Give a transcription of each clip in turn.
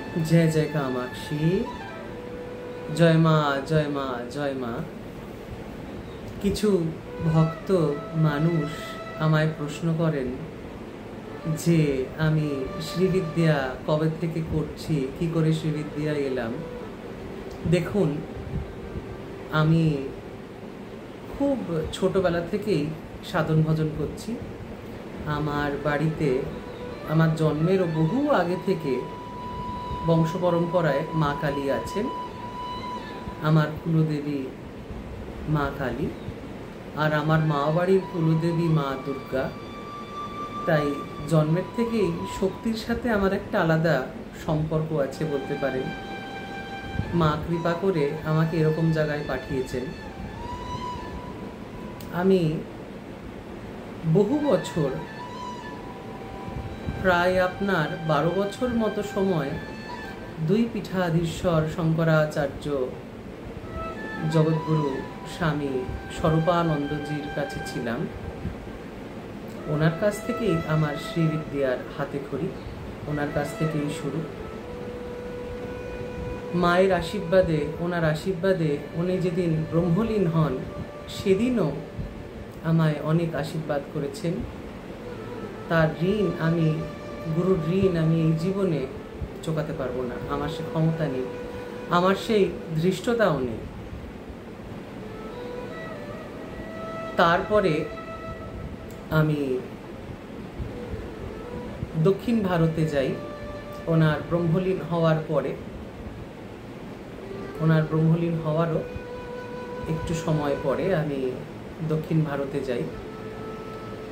जय जय कामाक्षी, जय मा जय मा जय मा। কিছু ভক্ত মানুষ আমায় প্রশ্ন করেন যে আমি শ্রীবিদ্যা কবে থেকে করছি, কি করে শ্রীবিদ্যা এলাম। দেখুন, আমি খুব ছোটবেলা থেকেই সাধন ভজন করছি। আমার বাড়িতে আমার জন্মেরও বহু আগে থেকে বংশ পরম্পরায় মা কালী আছেন। আমার কুলদেবী মা কালী, আর আমার মা বাড়ির কুলদেবী মা দুর্গা। তাই জন্মের থেকেই শক্তির সাথে আমার একটা আলাদা সম্পর্ক আছে বলতে পারেন। মা কৃপা করে আমাকে এরকম জায়গায় পাঠিয়েছেন। আমি বহু বছর, প্রায় আপনার 12 বছর মতো সময় দুই পীঠাধীশ্বর শঙ্করাচার্য জগৎগুরু স্বামী স্বরূপানন্দজির কাছে ছিলাম। ওনার কাছ থেকেই আমার শ্রীবিদ্যার হাতে খড়ি, ওনার কাছ থেকেই শুরু। মায়ের আশীর্বাদে, ওনার আশীর্বাদে উনি যেদিন ব্রহ্মলীন হন সেদিনও আমায় অনেক আশীর্বাদ করেছেন। তার ঋণ আমি, গুরুর ঋণ আমি এই জীবনে চোকাতে পারবো না। আমার সে ক্ষমতা নেই, আমার সেই ধৃষ্টতাও নেই। তারপরে আমি দক্ষিণ ভারতে যাই। ওনার ব্রহ্মলীন হওয়ার পরে, ওনার ব্রহ্মলীন হওয়ারও একটু সময় পরে আমি দক্ষিণ ভারতে যাই।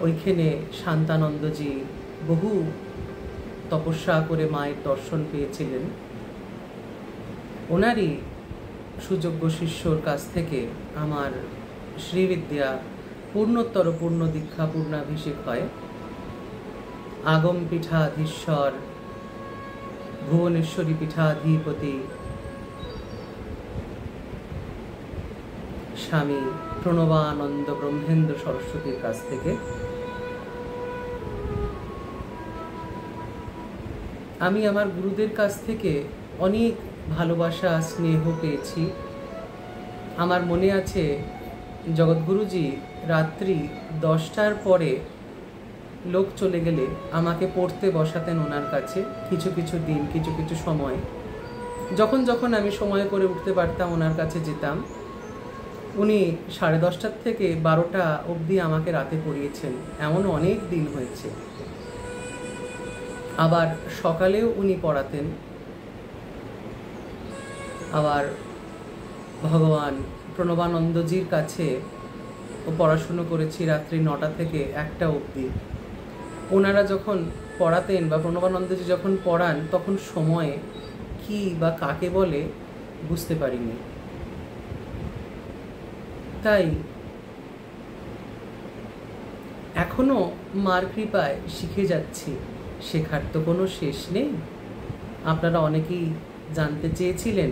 ওইখানে শান্তানন্দজি বহু তপস্যা করে মায়ের দর্শন পেয়েছিলেন। ওনারই সুযোগ্য শিষ্যর কাছ থেকে আমার শ্রীবিদ্যা পূর্ণোত্তর পূর্ণ দীক্ষা পূর্ণাভিষেক হয়। আগম পীঠাধীশ্বর ভুবনেশ্বরী পীঠাধিপতি স্বামী প্রণবানন্দ ব্রহ্মেন্দ্র সরস্বতীর কাছ থেকে আমি আমার গুরুদের কাছ থেকে অনেক ভালোবাসা স্নেহ পেয়েছি। আমার মনে আছে জগৎগুরুজি রাত্রি 10টার পরে লোক চলে গেলে আমাকে পড়তে বসাতেন ওনার কাছে। কিছু কিছু দিন, কিছু কিছু সময় যখন যখন আমি সময় করে উঠতে পারতাম ওনার কাছে যেতাম। উনি 10:30 থেকে 12টা অবধি আমাকে রাতে পড়িয়েছেন, এমন অনেক দিন হয়েছে। আবার সকালেও উনি পড়াতেন। আবার ভগবান প্রণবানন্দজির কাছে ও পড়াশুনো করেছি রাত্রি 9টা থেকে 1টা অবধি। ওনারা যখন পড়াতেন বা প্রণবানন্দজি যখন পড়ান তখন সময়ে কি বা কাকে বলে বুঝতে পারিনি। তাই এখনো মার কৃপায় শিখে যাচ্ছি, শেখার তো কোনো শেষ নেই। আপনারা অনেকেই জানতে চেয়েছিলেন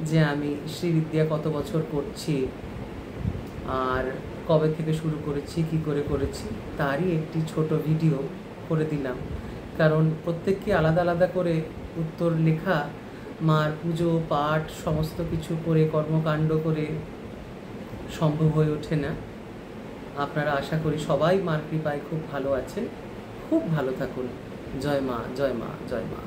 যে আমি শ্রীবিদ্যা কত বছর করছি আর কবে থেকে শুরু করেছি, কি করে করেছি, তারই একটি ছোট ভিডিও করে দিলাম। কারণ প্রত্যেককে আলাদা আলাদা করে উত্তর লেখা, মার পুজো পাঠ সমস্ত কিছু করে কর্মকাণ্ড করে সম্ভব হয়ে ওঠে না। আপনারা আশা করি সবাই মার কৃপায় খুব ভালো আছেন। খুব ভালো থাকুন। জয় মা, জয় মা, জয় মা।